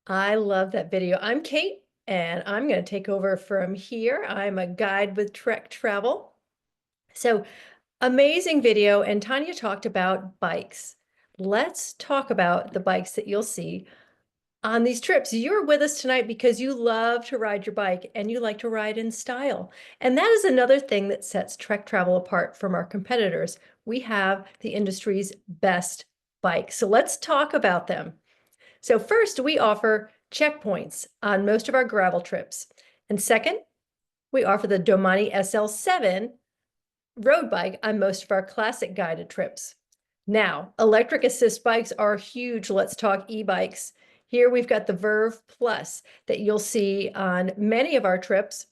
I love that video. I'm Kate, and I'm going to take over from here. I'm a guide with Trek Travel. So, amazing video, and Tanya talked about bikes. Let's talk about the bikes that you'll see on these trips. You're with us tonight because you love to ride your bike and you like to ride in style. And that is another thing that sets Trek Travel apart from our competitors. We have the industry's best bikes. So, let's talk about them. So first, we offer checkpoints on most of our gravel trips. And second, we offer the Domani SL7 road bike on most of our classic guided trips. Now, electric assist bikes are huge. Let's talk e-bikes. Here we've got the Verve Plus that you'll see on many of our trips.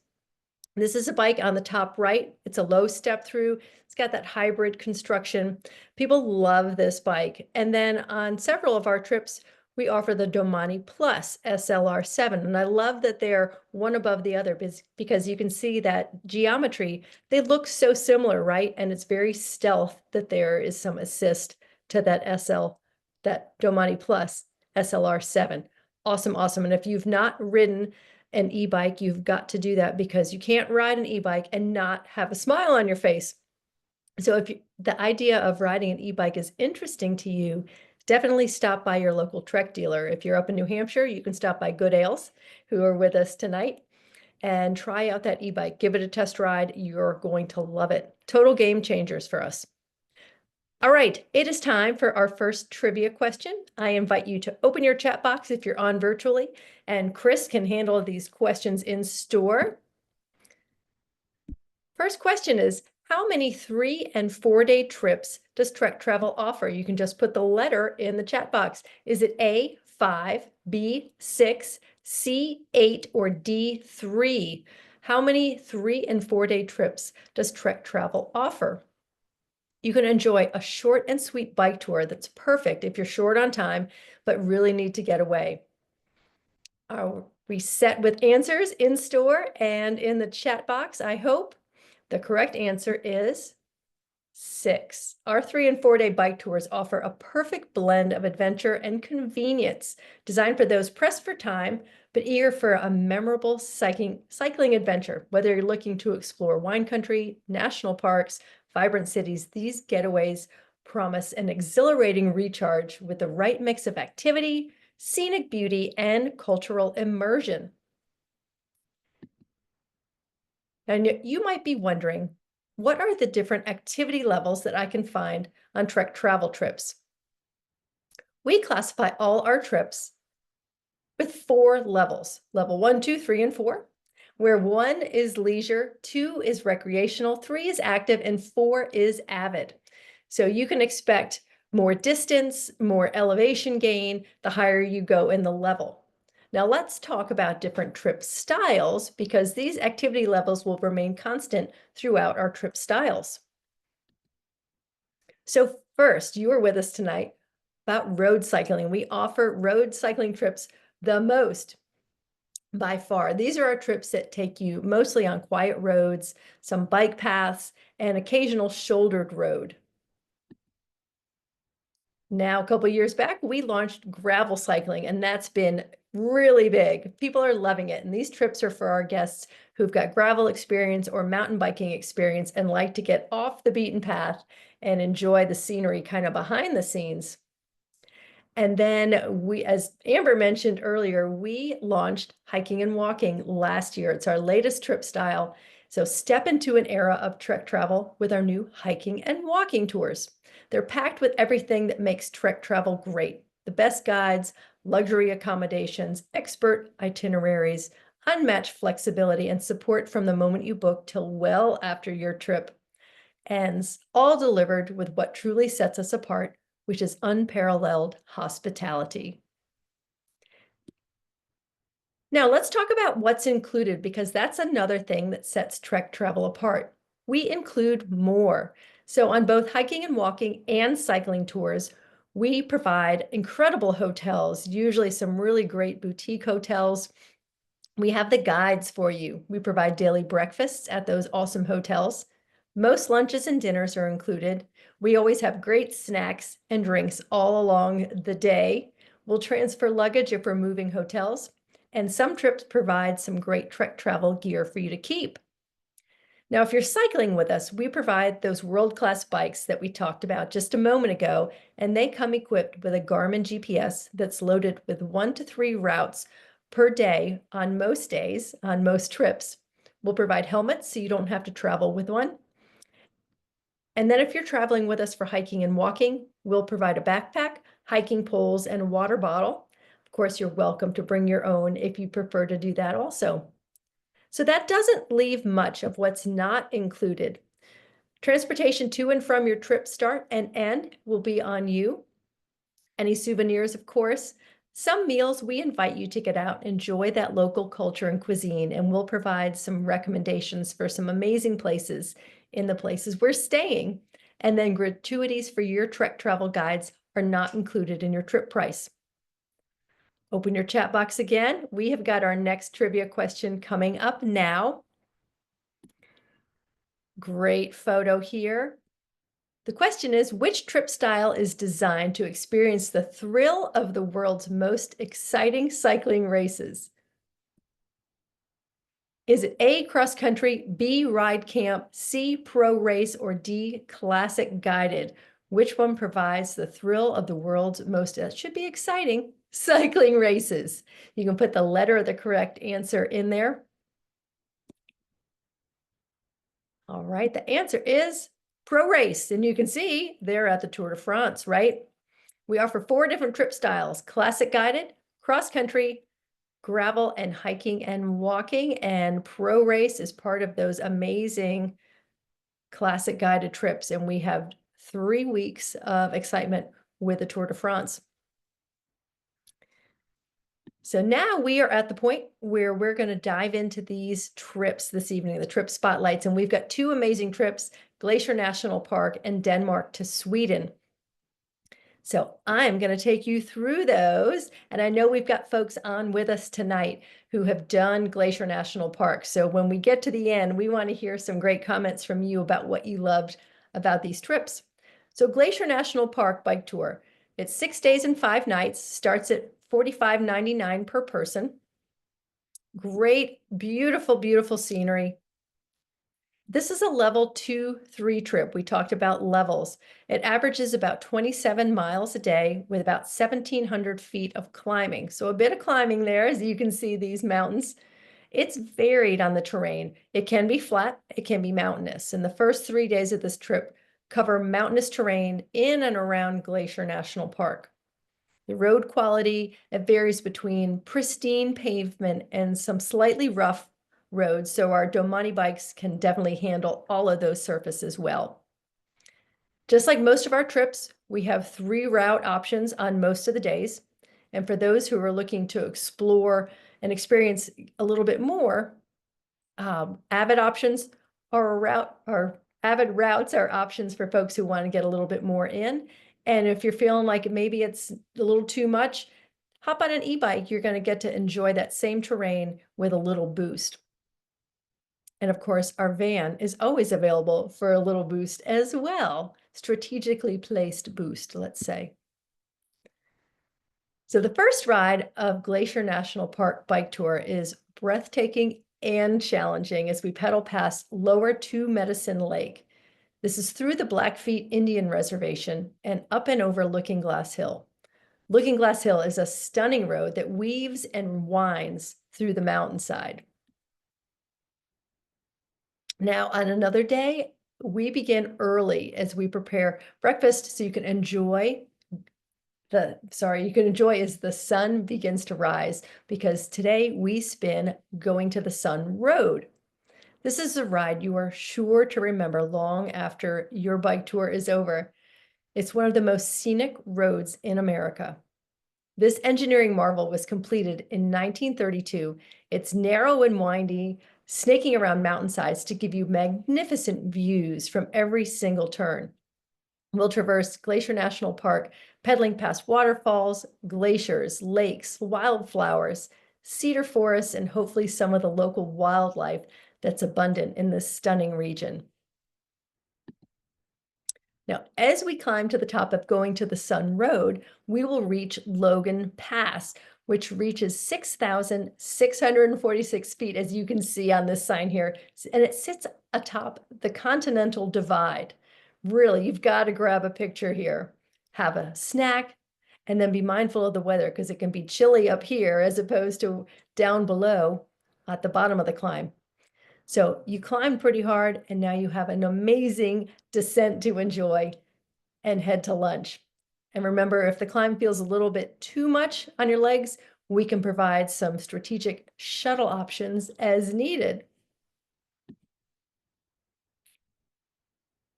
This is a bike on the top right. It's a low step through. It's got that hybrid construction. People love this bike. And then on several of our trips, we offer the Domani Plus SLR7. And I love that they're one above the other because you can see that geometry. They look so similar, right? And it's very stealth that there is some assist to that Domani Plus SLR7. Awesome, awesome. And if you've not ridden an e-bike, you've got to do that because you can't ride an e-bike and not have a smile on your face. So if the idea of riding an e-bike is interesting to you, definitely stop by your local Trek dealer. If you're up in New Hampshire, you can stop by Good Ales, who are with us tonight, and try out that e-bike. Give it a test ride. You're going to love it. Total game changers for us. All right, it is time for our first trivia question. I invite you to open your chat box if you're on virtually, and Chris can handle these questions in store. First question is, how many 3- and 4-day trips does Trek Travel offer? You can just put the letter in the chat box. Is it A, 5, B, 6, C, 8, or D, 3? How many 3- and 4-day trips does Trek Travel offer? You can enjoy a short and sweet bike tour that's perfect if you're short on time, but really need to get away. Are we set with answers in store and in the chat box? I hope. The correct answer is 6. Our 3- and 4-day bike tours offer a perfect blend of adventure and convenience, designed for those pressed for time, but eager for a memorable cycling adventure. Whether you're looking to explore wine country, national parks, vibrant cities, these getaways promise an exhilarating recharge with the right mix of activity, scenic beauty, and cultural immersion. And you might be wondering, what are the different activity levels that I can find on Trek travel trips? We classify all our trips with 4 levels: level 1, 2, 3, and 4, where 1 is leisure, 2 is recreational, 3 is active, and 4 is avid. So you can expect more distance, more elevation gain, the higher you go in the level. Now let's talk about different trip styles because these activity levels will remain constant throughout our trip styles. So first, you are with us tonight about road cycling. We offer road cycling trips the most by far. These are our trips that take you mostly on quiet roads, some bike paths, and occasional shouldered road. Now, a couple years back, we launched gravel cycling, and that's been really big. People are loving it. And these trips are for our guests who've got gravel experience or mountain biking experience and like to get off the beaten path and enjoy the scenery kind of behind the scenes. And then we, as Amber mentioned earlier, we launched hiking and walking last year. It's our latest trip style. So step into an era of Trek travel with our new hiking and walking tours. They're packed with everything that makes Trek travel great: the best guides, luxury accommodations, expert itineraries, unmatched flexibility, and support from the moment you book till well after your trip ends, all delivered with what truly sets us apart, which is unparalleled hospitality. Now let's talk about what's included, because that's another thing that sets Trek travel apart. We include more. So on both hiking and walking and cycling tours, we provide incredible hotels, usually some really great boutique hotels. We have the guides for you. We provide daily breakfasts at those awesome hotels. Most lunches and dinners are included. We always have great snacks and drinks all along the day. We'll transfer luggage if we're moving hotels, and some trips provide some great trek travel gear for you to keep. Now, if you're cycling with us, we provide those world-class bikes that we talked about just a moment ago, and they come equipped with a Garmin GPS that's loaded with 1 to 3 routes per day on most days, on most trips. We'll provide helmets so you don't have to travel with one. And then if you're traveling with us for hiking and walking, we'll provide a backpack, hiking poles, and a water bottle. Of course, you're welcome to bring your own if you prefer to do that also. So that doesn't leave much of what's not included. Transportation to and from your trip start and end will be on you. Any souvenirs, of course. Some meals, we invite you to get out, enjoy that local culture and cuisine, and we'll provide some recommendations for some amazing places in the places we're staying. And then gratuities for your trek travel guides are not included in your trip price. Open your chat box again. We have got our next trivia question coming up now. Great photo here. The question is, which trip style is designed to experience the thrill of the world's most exciting cycling races? Is it A, cross country, B, ride camp, C, pro race, or D, classic guided? Which one provides the thrill of the world's most, should be exciting, cycling races? You can put the letter of the correct answer in there. All right, the answer is pro race. And you can see they're at the Tour de France, right? We offer 4 different trip styles: classic guided, cross country, gravel, and hiking and walking. And pro race is part of those amazing classic guided trips. And we have 3 weeks of excitement with the Tour de France. So now we are at the point where we're going to dive into these trips this evening, the trip spotlights. And we've got 2 amazing trips, Glacier National Park and Denmark to Sweden. So I'm going to take you through those. And I know we've got folks on with us tonight who have done Glacier National Park. So when we get to the end, we want to hear some great comments from you about what you loved about these trips. So Glacier National Park bike tour. It's 6 days and 5 nights, starts at $45.99 per person. Great, beautiful, beautiful scenery. This is a level 2-3 trip. We talked about levels. It averages about 27 miles a day with about 1,700 feet of climbing. So a bit of climbing there, as you can see these mountains. It's varied on the terrain. It can be flat, it can be mountainous. And the first 3 days of this trip cover mountainous terrain in and around Glacier National Park. The road quality, it varies between pristine pavement and some slightly rough roads, so our Domani bikes can definitely handle all of those surfaces well. Just like most of our trips, we have 3 route options on most of the days. And for those who are looking to explore and experience a little bit more, avid options avid routes are options for folks who want to get a little bit more in. And if you're feeling like maybe it's a little too much, hop on an e-bike. You're going to get to enjoy that same terrain with a little boost. And of course, our van is always available for a little boost as well. Strategically placed boost, let's say. So the first ride of Glacier National Park bike tour is breathtaking and challenging as we pedal past Lower Two Medicine Lake. This is through the Blackfeet Indian Reservation and up and over Looking Glass Hill. Looking Glass Hill is a stunning road that weaves and winds through the mountainside. Now, on another day, we begin early as we prepare breakfast so you can enjoy as the sun begins to rise, because today we spin Going to the Sun Road. This is a ride you are sure to remember long after your bike tour is over. It's one of the most scenic roads in America. This engineering marvel was completed in 1932. It's narrow and windy, snaking around mountainsides to give you magnificent views from every single turn. We'll traverse Glacier National Park, pedaling past waterfalls, glaciers, lakes, wildflowers, cedar forests, and hopefully some of the local wildlife that's abundant in this stunning region. Now, as we climb to the top of Going to the Sun Road, we will reach Logan Pass, which reaches 6,646 feet, as you can see on this sign here, and it sits atop the Continental Divide. Really, you've got to grab a picture here, have a snack, and then be mindful of the weather because it can be chilly up here as opposed to down below at the bottom of the climb. So you climbed pretty hard, and now you have an amazing descent to enjoy and head to lunch. And remember, if the climb feels a little bit too much on your legs, we can provide some strategic shuttle options as needed.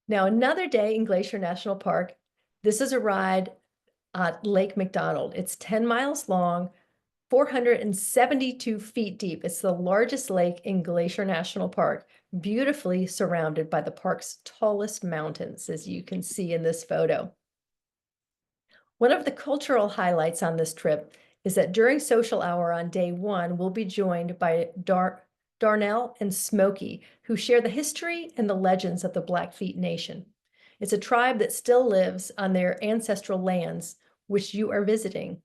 Now, another day in Glacier National Park. This is a ride at Lake McDonald. It's 10 miles long, 472 feet deep. It's the largest lake in Glacier National Park, beautifully surrounded by the park's tallest mountains, as you can see in this photo. One of the cultural highlights on this trip is that during social hour on day one, we'll be joined by Darnell and Smokey, who share the history and the legends of the Blackfeet Nation. It's a tribe that still lives on their ancestral lands, which you are visiting.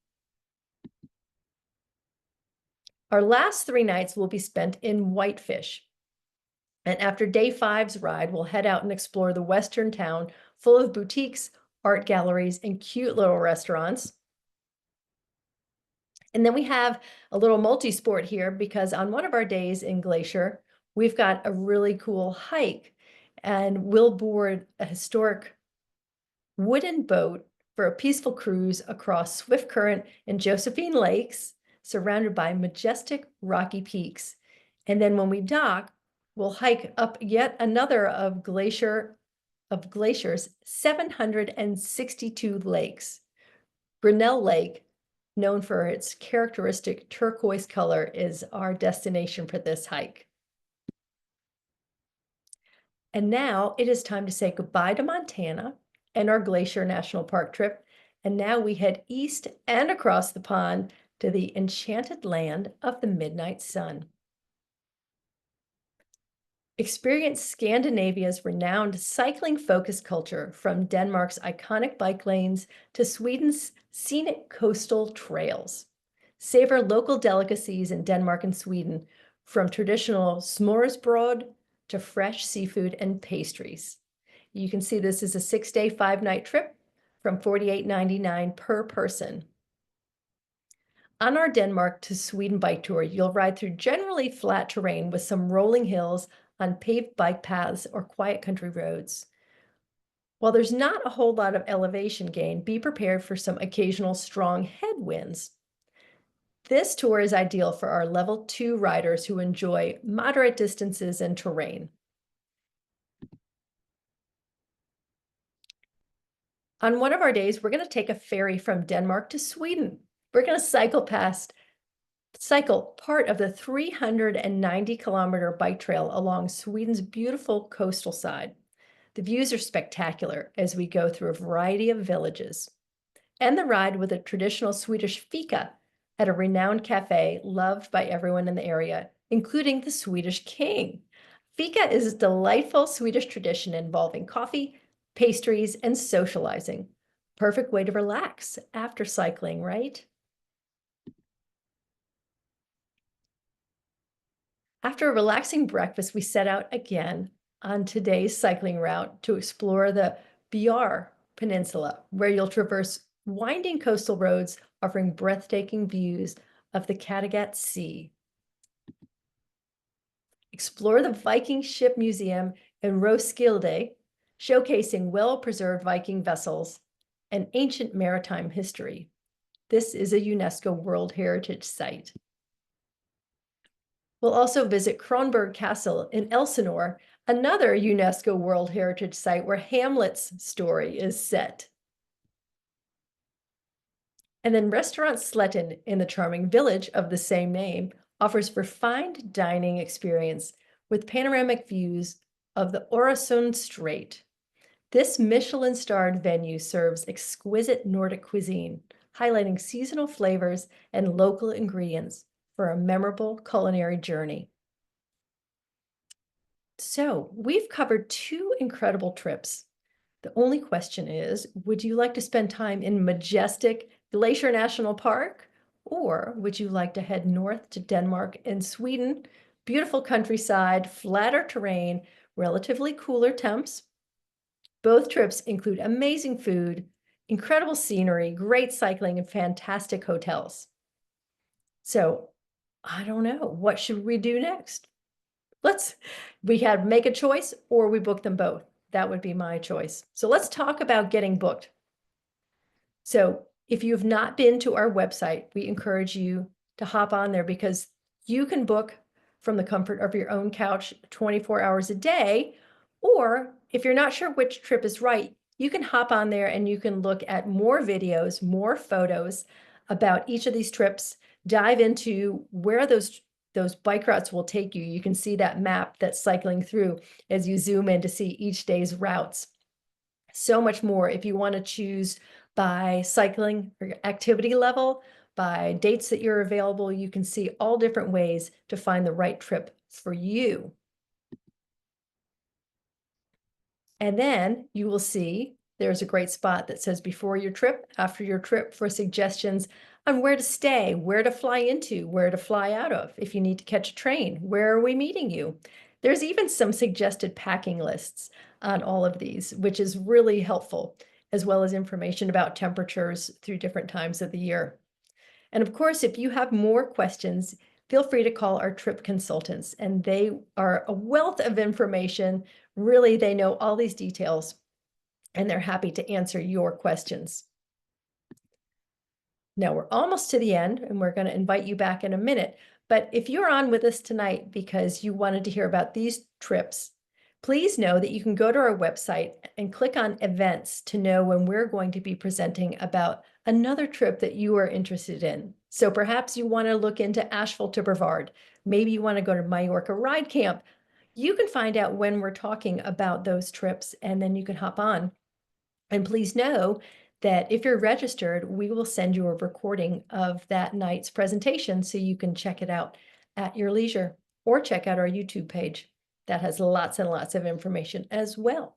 Our last 3 nights will be spent in Whitefish. And after day 5's ride, we'll head out and explore the western town full of boutiques, art galleries, and cute little restaurants. And then we have a little multi-sport here because on one of our days in Glacier, we've got a really cool hike, and we'll board a historic wooden boat for a peaceful cruise across Swift Current and Josephine Lakes, surrounded by majestic rocky peaks. And then when we dock, we'll hike up yet another of Glacier's 762 lakes. Grinnell Lake, known for its characteristic turquoise color, is our destination for this hike. And now it is time to say goodbye to Montana and our Glacier National Park trip. And now we head east and across the pond to the enchanted land of the midnight sun. Experience Scandinavia's renowned cycling-focused culture, from Denmark's iconic bike lanes to Sweden's scenic coastal trails. Savor local delicacies in Denmark and Sweden, from traditional smørrebrød to fresh seafood and pastries. You can see this is a 6-day, 5-night trip from $48.99 per person. On our Denmark to Sweden bike tour, you'll ride through generally flat terrain with some rolling hills on paved bike paths or quiet country roads. While there's not a whole lot of elevation gain, be prepared for some occasional strong headwinds. This tour is ideal for our level 2 riders who enjoy moderate distances and terrain. On one of our days, we're going to take a ferry from Denmark to Sweden. We're going to cycle part of the 390-kilometer bike trail along Sweden's beautiful coastal side. The views are spectacular as we go through a variety of villages. And the ride with a traditional Swedish fika at a renowned cafe loved by everyone in the area, including the Swedish king. Fika is a delightful Swedish tradition involving coffee, pastries, and socializing. Perfect way to relax after cycling, right? After a relaxing breakfast, we set out again on today's cycling route to explore the Bjär Peninsula, where you'll traverse winding coastal roads offering breathtaking views of the Kattegat Sea. Explore the Viking Ship Museum in Roskilde, showcasing well-preserved Viking vessels and ancient maritime history. This is a UNESCO World Heritage Site. We'll also visit Kronborg Castle in Elsinore, another UNESCO World Heritage Site where Hamlet's story is set. And then Restaurant Sletten in the charming village of the same name offers refined dining experience with panoramic views of the Øresund Strait. This Michelin-starred venue serves exquisite Nordic cuisine, highlighting seasonal flavors and local ingredients for a memorable culinary journey. So we've covered 2 incredible trips, The only question is, would you like to spend time in majestic Glacier National Park? Or would you like to head north to Denmark and Sweden? Beautiful countryside, flatter terrain, relatively cooler temps. Both trips include amazing food, incredible scenery, great cycling, and fantastic hotels. So I don't know, what should we do next? We had make a choice or we book them both. That would be my choice. So let's talk about getting booked. So if you've not been to our website, we encourage you to hop on there because you can book from the comfort of your own couch 24 hours a day. Or if you're not sure which trip is right, you can hop on there and you can look at more videos, more photos about each of these trips, dive into where those bike routes will take you. You can see that map that's cycling through as you zoom in to see each day's routes. So much more if you want to choose by cycling or activity level, by dates that you're available, you can see all different ways to find the right trip for you. And then you will see there's a great spot that says before your trip, after your trip for suggestions on where to stay, where to fly into, where to fly out of. If you need to catch a train, where are we meeting you? There's even some suggested packing lists on all of these, which is really helpful, as well as information about temperatures through different times of the year. And of course, if you have more questions, feel free to call our trip consultants, and they are a wealth of information. Really, they know all these details, and they're happy to answer your questions. Now we're almost to the end, and we're going to invite you back in a minute. But if you're on with us tonight because you wanted to hear about these trips, please know that you can go to our website and click on events to know when we're going to be presenting about another trip that you are interested in. So perhaps you want to look into Asheville to Brevard. Maybe you want to go to Majorca Ride Camp. You can find out when we're talking about those trips, and then you can hop on. And please know that if you're registered, we will send you a recording of that night's presentation so you can check it out at your leisure, or check out our YouTube page. That has lots and lots of information as well.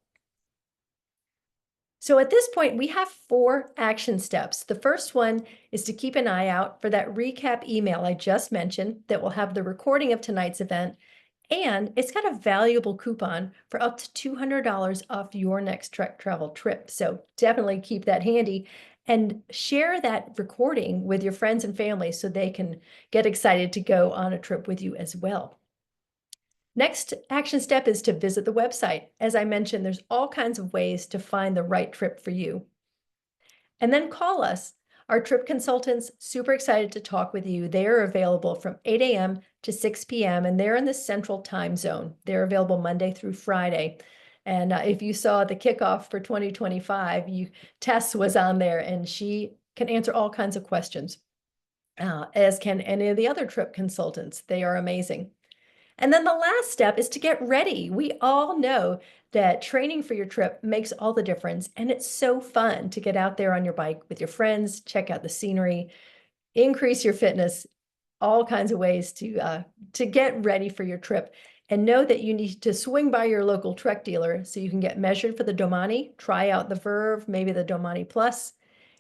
So at this point, we have 4 action steps. The first one is to keep an eye out for that recap email I just mentioned that will have the recording of tonight's event, and it's got a valuable coupon for up to $200 off your next Trek travel trip. So definitely keep that handy and share that recording with your friends and family so they can get excited to go on a trip with you as well. Next action step is to visit the website. As I mentioned, there's all kinds of ways to find the right trip for you. And then call us. Our trip consultants, super excited to talk with you. They are available from 8 a.m. to 6 p.m. and they're in the central time zone. They're available Monday through Friday. And if you saw the kickoff for 2025, Tess was on there and she can answer all kinds of questions, as can any of the other trip consultants. They are amazing. And then the last step is to get ready. We all know that training for your trip makes all the difference. And it's so fun to get out there on your bike with your friends, check out the scenery, increase your fitness, all kinds of ways to get ready for your trip. And know that you need to swing by your local Trek dealer so you can get measured for the Domani, try out the Verve, maybe the Domani Plus.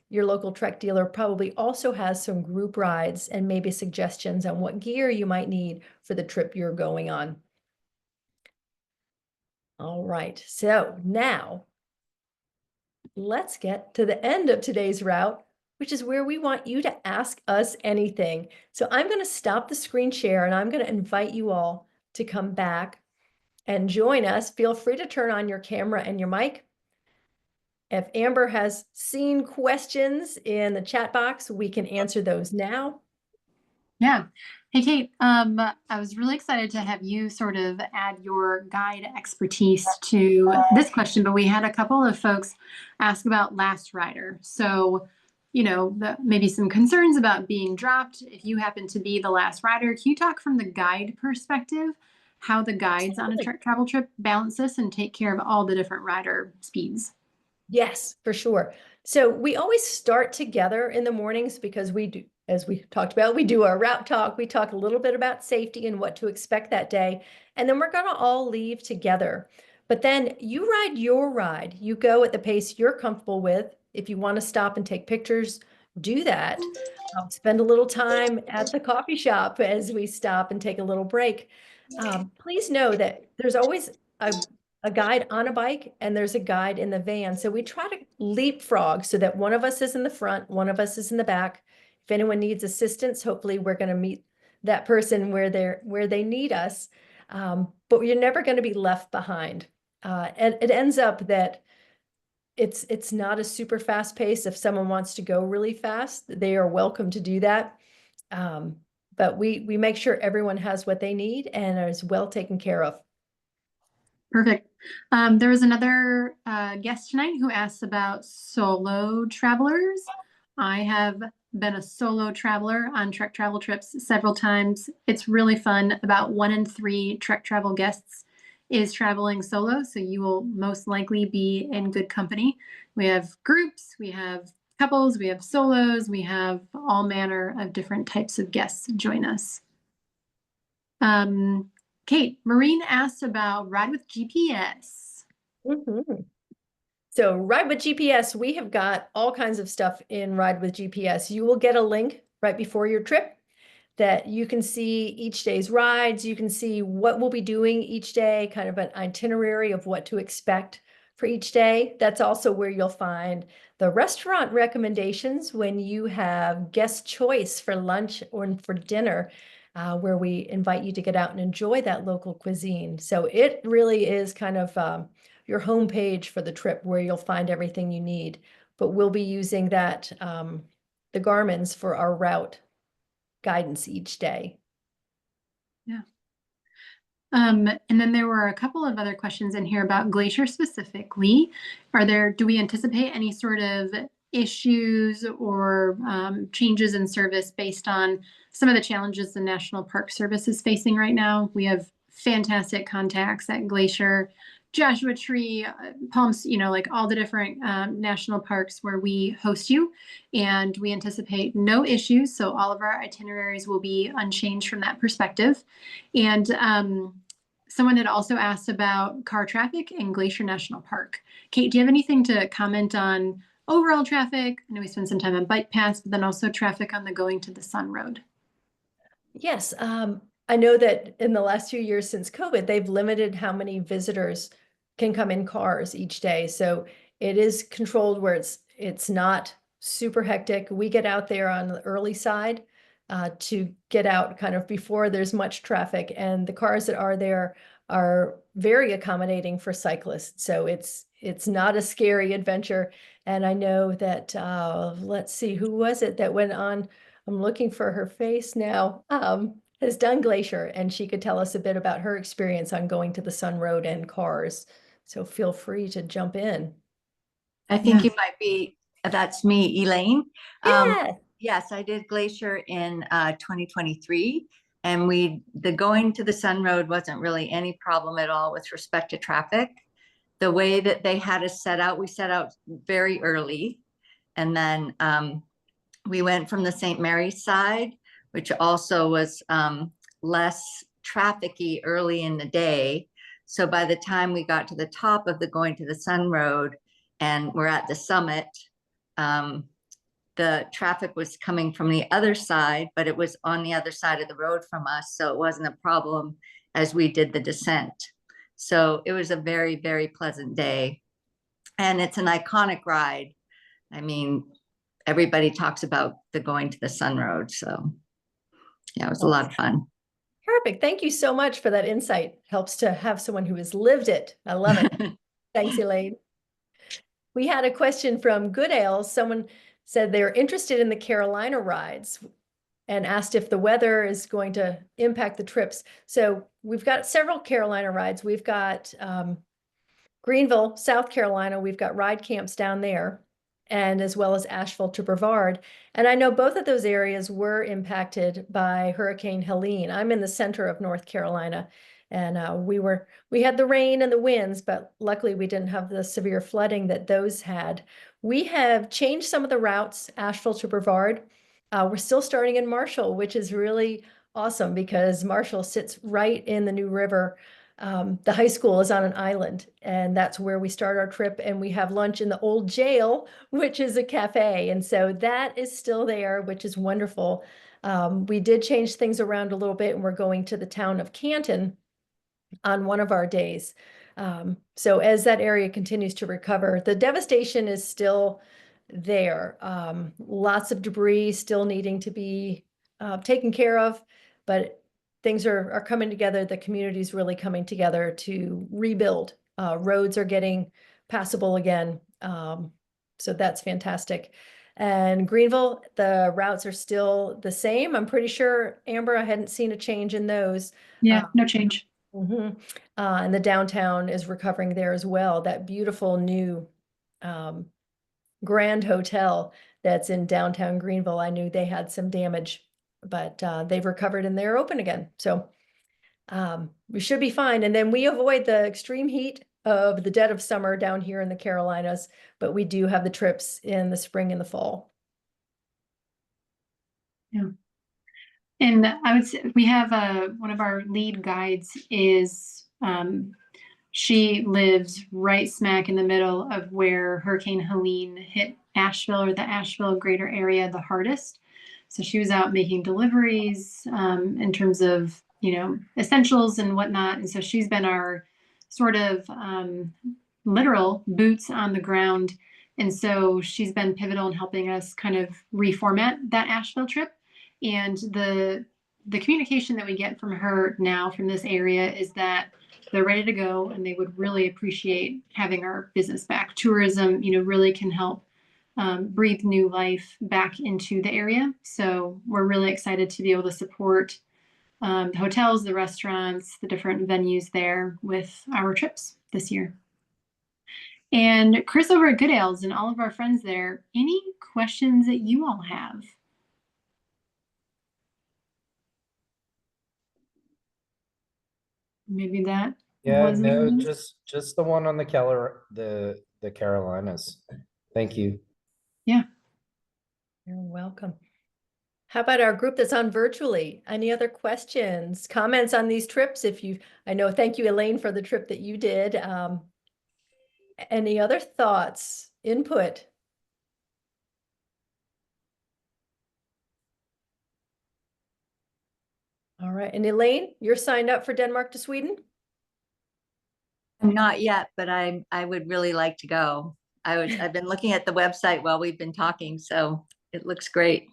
Your local Trek dealer probably also has some group rides and maybe suggestions on what gear you might need for the trip you're going on. All right, so now let's get to the end of today's route, which is where we want you to ask us anything. So I'm going to stop the screen share and I'm going to invite you all to come back and join us. Feel free to turn on your camera and your mic. If Amber has seen questions in the chat box, we can answer those now. Yeah. Hey, Kate, I was really excited to have you sort of add your guide expertise to this question, but we had a couple of folks ask about last rider. So, maybe some concerns about being dropped. If you happen to be the last rider, can you talk from the guide perspective, how the guides on a travel trip balance this and take care of all the different rider speeds? Yes, for sure. So we always start together in the mornings because we do, as we talked about, we do our route talk. We talk a little bit about safety and what to expect that day. And then we're going to all leave together. But then you ride your ride. You go at the pace you're comfortable with. If you want to stop and take pictures, do that. Spend a little time at the coffee shop as we stop and take a little break. Please know that there's always a guide on a bike and there's a guide in the van. So we try to leapfrog so that one of us is in the front, one of us is in the back. If anyone needs assistance, hopefully we're going to meet that person where they need us. But you're never going to be left behind. And it ends up that it's not a super fast pace. If someone wants to go really fast, they are welcome to do that. But we make sure everyone has what they need and is well taken care of. Perfect. There was another guest tonight who asked about solo travelers. I have been a solo traveler on Trek travel trips several times. It's really fun. About 1 in 3 Trek travel guests is traveling solo, so you will most likely be in good company. We have groups, we have couples, we have solos, we have all manner of different types of guests join us. Kate, Maureen asked about Ride with GPS. Mhm. So Ride with GPS, we have got all kinds of stuff in Ride with GPS. You will get a link right before your trip that you can see each day's rides. You can see what we'll be doing each day, kind of an itinerary of what to expect for each day. That's also where you'll find the restaurant recommendations when you have guest choice for lunch or for dinner, where we invite you to get out and enjoy that local cuisine. So it really is kind of your homepage for the trip where you'll find everything you need. But we'll be using that, the Garmin's for our route guidance each day. Yeah. And then there were a couple of other questions in here about Glacier specifically. Do we anticipate any sort of issues or changes in service based on some of the challenges the National Park Service is facing right now? We have fantastic contacts at Glacier, Joshua Tree, Palms, like all the different national parks where we host you. And we anticipate no issues. So all of our itineraries will be unchanged from that perspective. And someone had also asked about car traffic in Glacier National Park. Kate, do you have anything to comment on overall traffic? I know we spent some time on bike paths, but then also traffic on the going to the Sun Road. Yes, I know that in the last few years since COVID, they've limited how many visitors can come in cars each day. So it is controlled where it's not super hectic. We get out there on the early side to get out kind of before there's much traffic, and the cars that are there are very accommodating for cyclists. So it's not a scary adventure. And I know that let's see, who was it that went on? I'm looking for her face now, has done Glacier, and she could tell us a bit about her experience on going to the Sun Road and cars. So feel free to jump in. I think Yeah. you might be, that's me, Elaine. Yeah. Yes, I did Glacier in 2023, and the going to the Sun Road wasn't really any problem at all with respect to traffic. The way that they had us set out, we set out very early, and then we went from the St. Mary's side, which also was less trafficy early in the day. So by the time we got to the top of the going to the Sun Road and we're at the summit, the traffic was coming from the other side, but it was on the other side of the road from us. So it wasn't a problem as we did the descent. So it was a very, very pleasant day. And it's an iconic ride. I mean, everybody talks about the going to the Sun Road. So yeah, it was a lot of fun. Perfect. Thank you so much for that insight. Helps to have someone who has lived it. I love it. Thanks, Elaine. We had a question from Good Ale. Someone said they're interested in the Carolina rides and asked if the weather is going to impact the trips. So we've got several Carolina rides. We've got Greenville, South Carolina. We've got ride camps down there, and as well as Asheville to Brevard. And I know both of those areas were impacted by Hurricane Helene. I'm in the center of North Carolina, and we had the rain and the winds, but luckily we didn't have the severe flooding that those had. We have changed some of the routes, Asheville to Brevard. We're still starting in Marshall, which is really awesome because Marshall sits right in the New River. The high school is on an island, and that's where we start our trip. And we have lunch in the old jail, which is a cafe. And so that is still there, which is wonderful. We did change things around a little bit, and we're going to the town of Canton on one of our days. So as that area continues to recover, the devastation is still there. Lots of debris still needing to be taken care of, but things are coming together. The community is really coming together to rebuild. Roads are getting passable again. So that's fantastic. And Greenville, the routes are still the same. I'm pretty sure, Amber, I hadn't seen a change in those. Yeah, no change. And the downtown is recovering there as well. That beautiful new Grand Hotel that's in downtown Greenville, I knew they had some damage, but they've recovered and they're open again. So we should be fine. And then we avoid the extreme heat of the dead of summer down here in the Carolinas, but we do have the trips in the spring and the fall. Yeah. And I would say we have one of our lead guides is she lives right smack in the middle of where Hurricane Helene hit Asheville, or the Asheville greater area, the hardest. So she was out making deliveries in terms of, essentials and whatnot. And so she's been our sort of literal boots on the ground. And so she's been pivotal in helping us kind of reformat that Asheville trip. And the communication that we get from her now from this area is that they're ready to go, and they would really appreciate having our business back. Tourism, really can help breathe new life back into the area. So we're really excited to be able to support the hotels, the restaurants, the different venues there with our trips this year. And Chris over at Good Ales and all of our friends there, any questions that you all have? Maybe that. Yeah, no, just the one on the Carolinas. Thank you. Yeah. You're welcome. How about our group that's on virtually? Any other questions, comments on these trips? Thank you, Elaine, for the trip that you did. Any other thoughts, input? All right. And Elaine, you're signed up for Denmark to Sweden? Not yet, but I would really like to go. I've been looking at the website while we've been talking, so it looks great.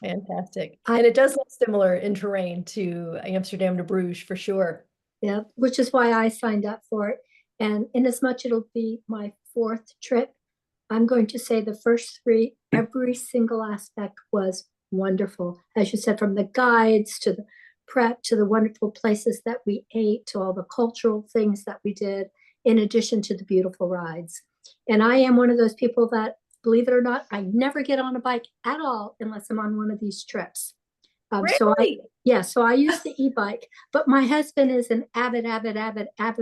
Fantastic. And it does look similar in terrain to Amsterdam to Bruges for sure. Yeah, which is why I signed up for it. And inasmuch it'll be my 4th trip, I'm going to say the first 3, every single aspect was wonderful. As you said, from the guides to the prep to the wonderful places that we ate to all the cultural things that we did, in addition to the beautiful rides. And I am one of those people that, believe it or not, I never get on a bike at all unless I'm on one of these trips. Really? So I use the e-bike, but my husband is an avid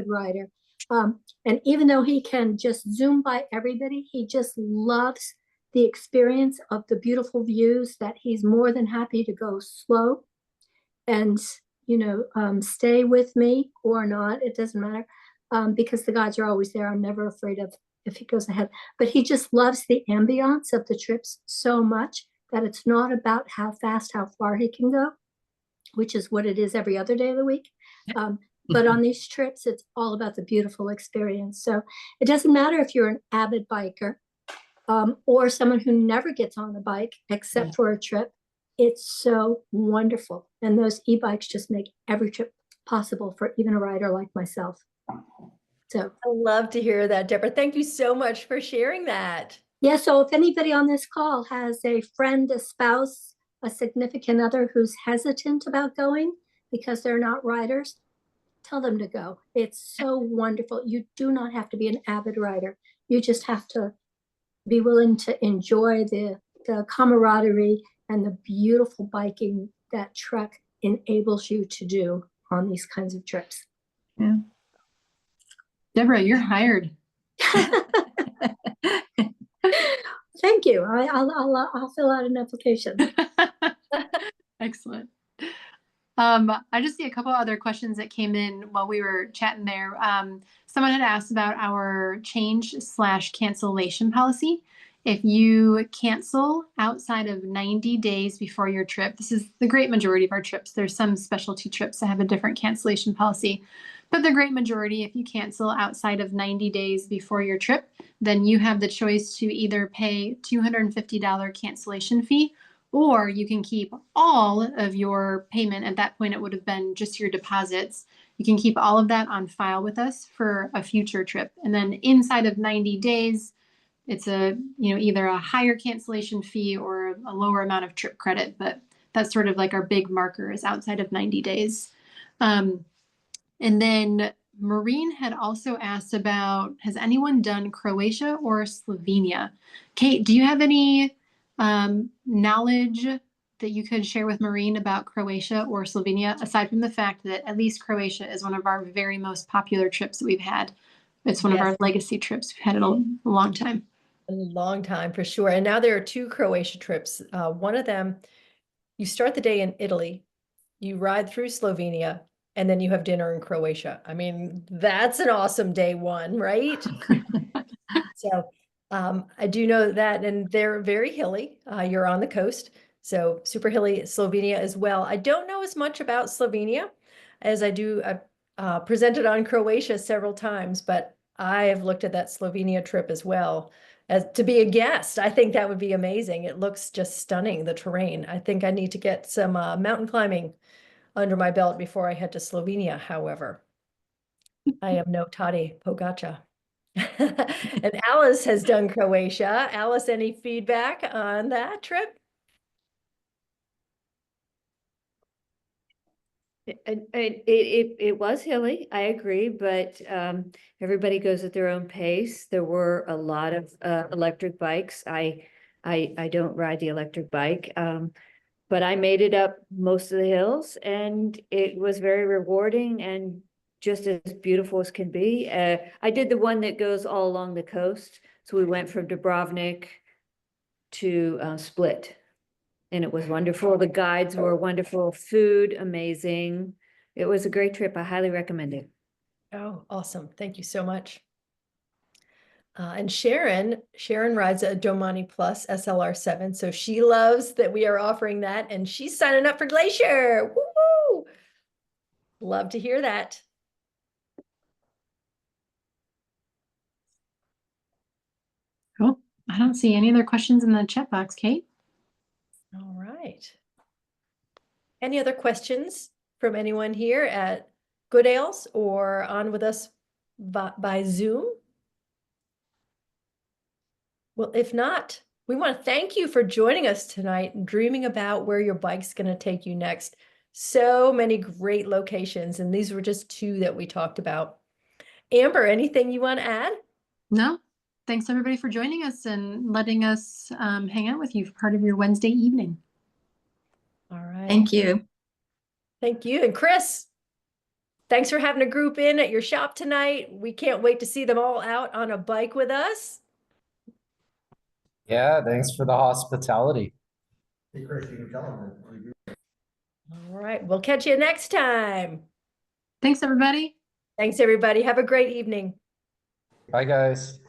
rider. And even though he can just zoom by everybody, he just loves the experience of the beautiful views, that he's more than happy to go slow and, stay with me or not. It doesn't matter, because the guides are always there. I'm never afraid of if he goes ahead, but he just loves the ambiance of the trips so much that it's not about how fast, how far he can go, which is what it is every other day of the week. But on these trips, it's all about the beautiful experience. So it doesn't matter if you're an avid biker or someone who never gets on a bike except for a trip. It's so wonderful. And those e-bikes just make every trip possible for even a rider like myself. So I love to hear that, Deborah. Thank you so much for sharing that. Yeah, so if anybody on this call has a friend, a spouse, a significant other who's hesitant about going because they're not riders, tell them to go. It's so wonderful. You do not have to be an avid rider. You just have to be willing to enjoy the camaraderie and the beautiful biking that Trek enables you to do on these kinds of trips. Yeah. Deborah, you're hired. Thank you. I'll fill out an application. Excellent. I just see a couple other questions that came in while we were chatting there. Someone had asked about our change/cancellation policy. If you cancel outside of 90 days before your trip, this is the great majority of our trips. There's some specialty trips that have a different cancellation policy, but the great majority, if you cancel outside of 90 days before your trip, then you have the choice to either pay $250 cancellation fee, or you can keep all of your payment. At that point, it would have been just your deposits. You can keep all of that on file with us for a future trip. And then inside of 90 days, it's either a higher cancellation fee or a lower amount of trip credit, but that's sort of like our big marker is outside of 90 days. And then Maureen had also asked about, has anyone done Croatia or Slovenia? Kate, do you have any knowledge that you could share with Maureen about Croatia or Slovenia, aside from the fact that at least Croatia is one of our very most popular trips that we've had? It's one of our legacy trips. We've had it a long time. A long time for sure. And now there are 2 Croatia trips. One of them, you start the day in Italy, you ride through Slovenia, and then you have dinner in Croatia. I mean, that's an awesome day one, right? So I do know that, and they're very hilly. You're on the coast, so super hilly. Slovenia as well. I don't know as much about Slovenia as I do. I've presented on Croatia several times, but I have looked at that Slovenia trip as well as to be a guest. I think that would be amazing. It looks just stunning, the terrain. I think I need to get some mountain climbing under my belt before I head to Slovenia, however. I am no Tadej Pogačar. And Alice has done Croatia. Alice, any feedback on that trip? It was hilly, I agree, but everybody goes at their own pace. There were a lot of electric bikes. I don't ride the electric bike, but I made it up most of the hills, and it was very rewarding and just as beautiful as can be. I did the one that goes all along the coast, so we went from Dubrovnik to Split. And it was wonderful. The guides were wonderful. Food, amazing. It was a great trip. I highly recommend it. Oh, awesome. Thank you so much. And Sharon rides a Domani Plus SLR7. So she loves that we are offering that, and she's signing up for Glacier. Woo! Love to hear that. Cool. I don't see any other questions in the chat box, Kate. All right. Any other questions from anyone here at Good Ales or on with us by Zoom? Well, if not, we want to thank you for joining us tonight and dreaming about where your bike's going to take you next. So many great locations, and these were just 2 that we talked about. Amber, anything you want to add? No. Thanks everybody for joining us and letting us hang out with you for part of your Wednesday evening. All right. Thank you. Thank you. And Chris, thanks for having a group in at your shop tonight. We can't wait to see them all out on a bike with us. Yeah, thanks for the hospitality. Hey, Chris, you can tell them that. All right. We'll catch you next time. Thanks, everybody. Thanks, everybody. Have a great evening. Bye, guys.